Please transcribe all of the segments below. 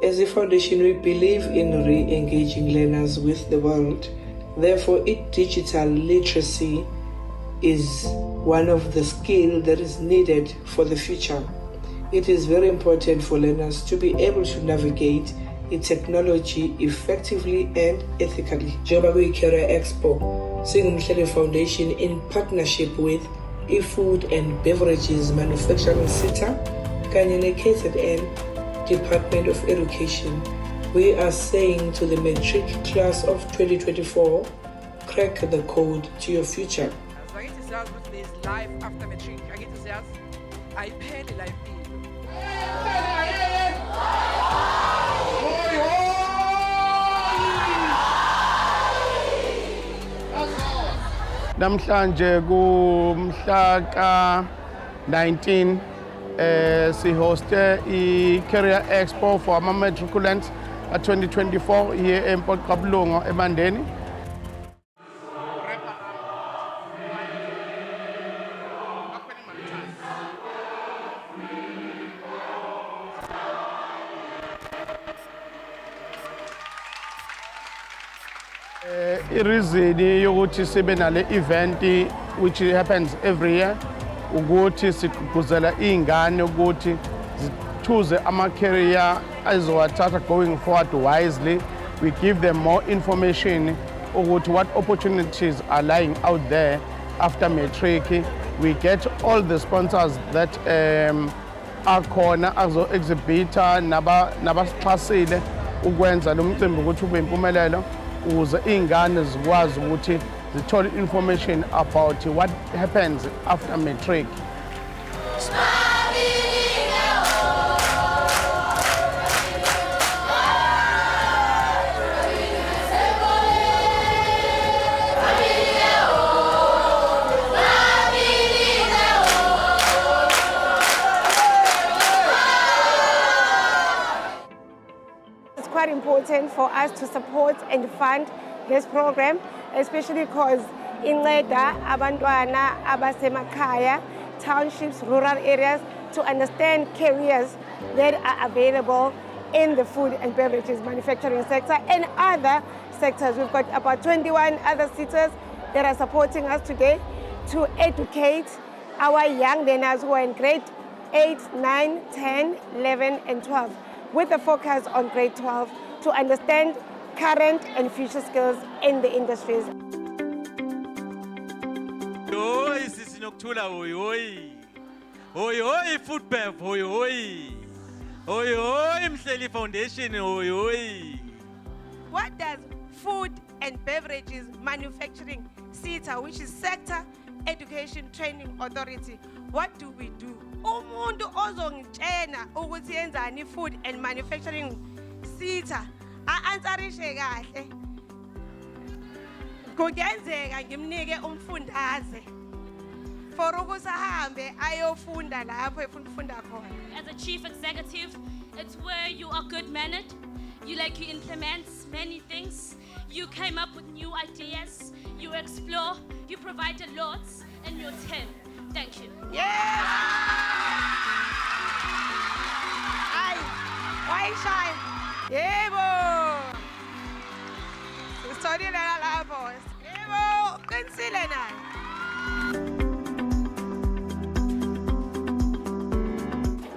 As a foundation, we believe in re-engaging learners with the world. Therefore, digital literacy is one of the skills that is needed for the future. It is very important for learners to be able to navigate in technology effectively and ethically. Njengoba kuyi-Career Expo, singumhleli foundation in partnership with iFood and Beverages Manufacturing Center kanye ne-KZN Department of Education. We are saying to the matric class of 2024, crack the code to your future. Angithi siyazi ukuthi there is life after matric. Angithi siyazi ayipheli life ini. Namhlanje kumhla ka 19 sihoste i-Career Expo for ama-matriculants at 2024 here in Port Kablungo, eMandeni. I-reason yokuthi sibe nale event which happens every year ukuthi sigqugquzela iy'ngane ukuthi zithuze ama-career azowathatha going forward wisely. We give them more information ukuthi what opportunities are lying out there after matric. We get all the sponsors that akhona azo-exhibita nabasixhasile ukwenza lo mcimbi ukuthi ube impumelelo ukuze iy'ngane zikwazi ukuthi zithole information about what happens after matric. It's quite important for us to support and fund this program, especially because inceda abantwana abasemakhaya, townships, rural areas to understand careers that are available in the food and beverages manufacturing sector and other sectors. We've got about 21 other sectors that are supporting us today to educate our young learners who are in grade 8, 9, 10, 11, and 12, with a focus on grade 12 to understand current and future skills in the industries. Hoy sisi Nokuthula hoy hoy. Hoy hoy Food Bev hoy hoy. Hoy hoy Mhleli Foundation hoy hoy. What does Food and Beverages Manufacturing SETA, which is Sector Education Training Authority, what do we do? Umuntu ozongitshena ukuthi yenzani Food and Manufacturing SETA a-answerishe kahle. Kungenzeka ngimnike umfundaze for ukuthi ahambe ayofunda lapho efuna ukufunda khona. As a chief executive, it's where you are good-mannered, you implement many things, you came up with new ideas, you explore, you provide a lot, and your team. Thank you. Yes! Why shine? Yebo! Sisitholile lapho. Yebo, qinisile naye.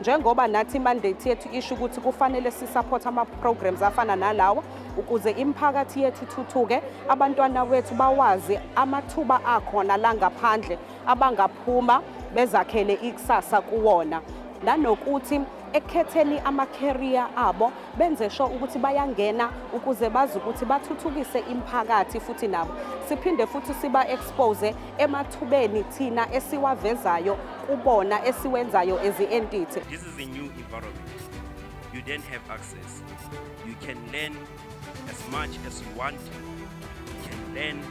Njengoba nathi mandate yethu isho ukuthi kufanele sisupport ama-programs afana nalawa ukuze imiphakathi yethu ithuthuke, abantwana wethu bawazi amathuba akhona la ngaphandle abangaphuma bezakhele ikusasa kuwona, nanokuthi ekukhetheni ama-career abo benze sure ukuthi bayangena ukuze bazi ukuthi bathuthukise imiphakathi futhi nabo siphinde futhi siba-expose emathubeni thina esiwavezayo kubona esiwenzayo as i-entity. This is a new environment. You then have access. You can learn as much as you want. You can learn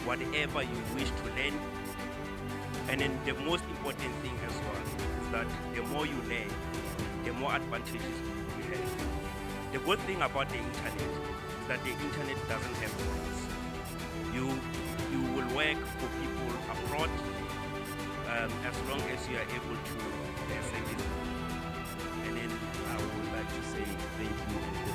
whatever you wish to learn. And then the most important thing as well is that the more you learn, the more advantages you have. The good thing about the internet is that the internet doesn't have borders. You will work for people abroad as long as you are able to service them. And then I would like to say thank you.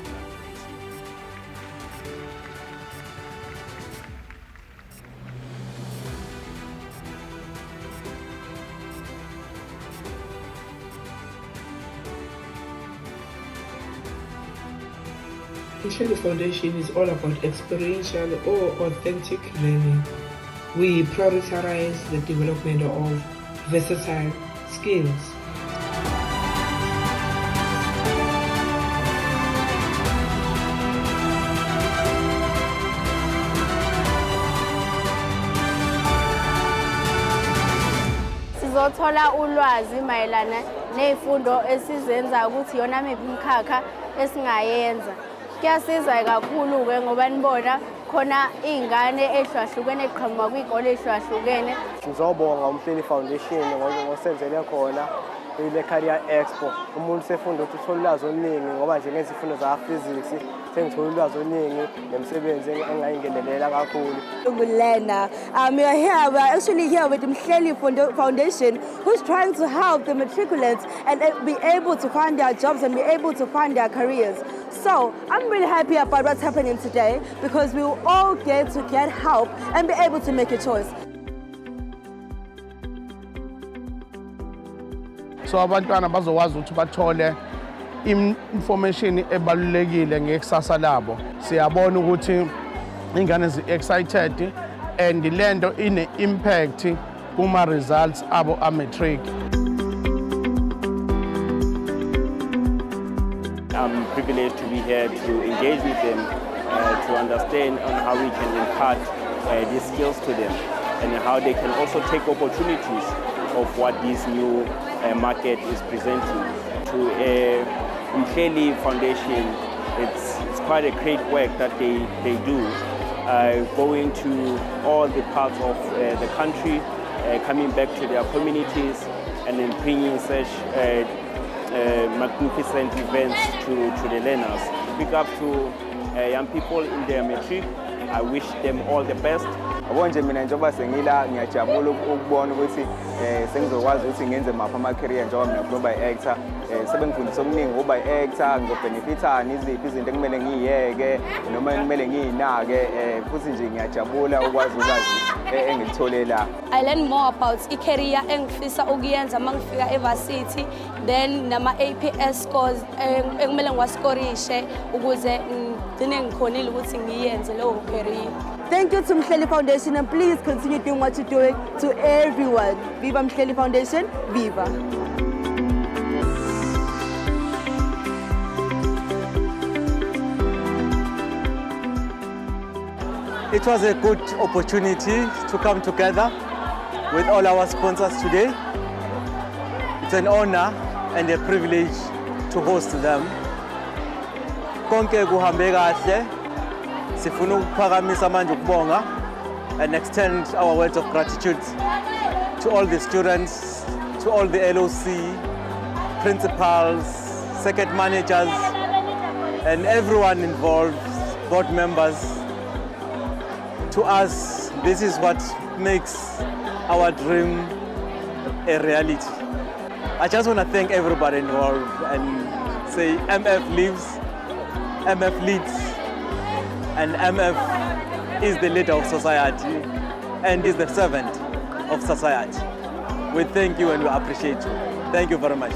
Mhleli Foundation is all about experiential or authentic learning. We prioritize the development of versatile skills. Sizothola ulwazi mayelana nezifundo esizenza ukuthi yona miphi imkhakha esingayenza. Kuyasiza kakhulu ke ngoba nibona khona izingane ezihlukene eziqhamuka kwizikole ezihlukene. Sizobonga uMhleli Foundation ngosenzele khona ile Career Expo. Umuntu sefunda ukuthi uthola ulwazi oluningi ngoba nje ngezifundo za physics sengithola ulwazi oluningi nemisebenzi engayingenelela kakhulu. Learner. We are here. We are actually here with the Mhleli Foundation, who's trying to help the matriculants and be able to find their jobs and be able to find their careers. So I'm really happy about what's happening today because we will all get to get help and be able to make a choice. So abantwana bazokwazi ukuthi bathole information ebalulekile ngekusasa labo. Siyabona ukuthi ingane zi-excited and lento ine-impact kuma-results abo a-matric. I'm privileged to be here to engage with them, to understand on how we can impart these skills to them and how they can also take opportunities of what this new market is presenting. To Mhleli Foundation, it's quite a great work that they do, going to all the parts of the country, coming back to their communities and then bringing such magnificent events to the learners. Big up to young people in their matric. I wish them all the best. Abonje mina njengoba sengila ngiyajabula ukubona ukuthi sengizokwazi ukuthi ngenze mapha ama-career njengoba mina kuba i-actor. Sebengifundisa okuningi ngoba i-actor ngizobenefithani, iziphi izinto ekumele ngiyiyeke noma kumele ngiyinake, futhi nje ngiyajabula ukwazi ulwazi engilithole la. I learned more about i-career engifisa ukuyenza mangifika eVarsity, then nama-APS scores ekumele ngiwascorishe ukuze ngigcine ngikhonile ukuthi ngiyenze leyo career. Thank you to Mhleli Foundation and please continue doing what you're doing to everyone. Viva Mhleli Foundation, viva. It was a good opportunity to come together with all our sponsors today. It's an honor and a privilege to host them. Konke kuhambe kahle. Sifuna ukuphakamisa manje ukubonga and extend our words of gratitude to all the students, to all the LOC, principals, circuit managers, and everyone involved, board members. To us, this is what makes our dream a reality. I just want to thank everybody involved and say MF lives, MF leads, and MF is the leader of society and is the servant of society. We thank you and we appreciate you. Thank you very much.